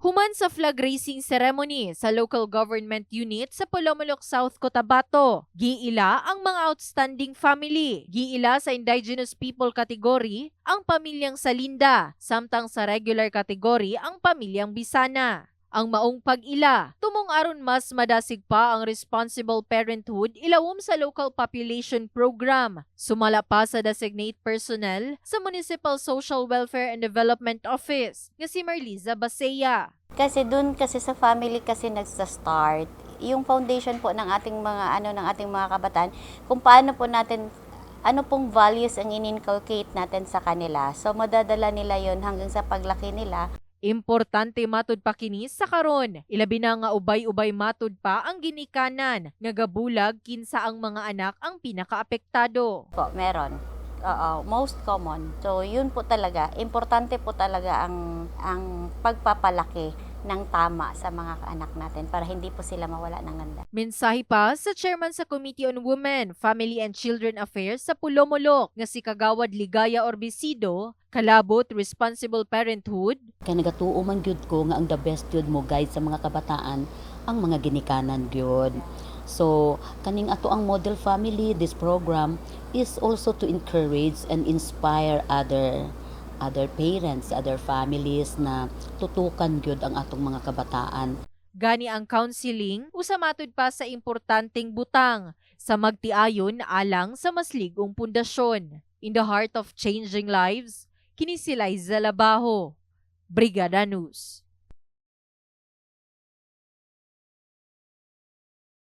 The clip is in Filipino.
Human sa flag raising ceremony sa local government unit sa Polomolok South, Cotabato. Giila ang mga outstanding family. Giila sa indigenous people category ang pamilyang Salinda, samtang sa regular category ang pamilyang Bisana. Ang maong pag-ila, tumong aron mas madasig pa ang responsible parenthood ilawom sa local population program. Sumala pa sa designate personnel sa Municipal Social Welfare and Development Office nga si Marliza Basea. Kasi dun kasi sa family kasi nagsa-start yung foundation po ng ating mga kabataan kung paano po natin ano pong values ang in-inculcate natin sa kanila. So madadala nila yon hanggang sa paglaki nila. Importante matud pa kini sa karon. Ilabi na nga ubay-ubay matud pa ang ginikanan nga gabulag kinsa ang mga anak ang pinakaapektado. Po, meron. Oo, most common. So yun po talaga, importante po talaga ang pagpapalaki ng tama sa mga anak natin para hindi po sila mawala ng ganda. Mensahe pa sa chairman sa Committee on Women, Family and Children Affairs sa Pulomolok nga si Kagawad Ligaya Orbisido, kalabot responsible parenthood. Kaya nagatuo man gyud ko nga ang the best gyud mo guide sa mga kabataan ang mga ginikanan gyud. So kaning ato ang model family, this program is also to encourage and inspire other parents, other families na tutukan gyud ang atong mga kabataan. Gani ang counseling usa matud pa sa importanteng butang sa magtiayon alang sa mas ligong pundasyon. In the heart of changing lives, kini si Liza Labajo, Brigada News.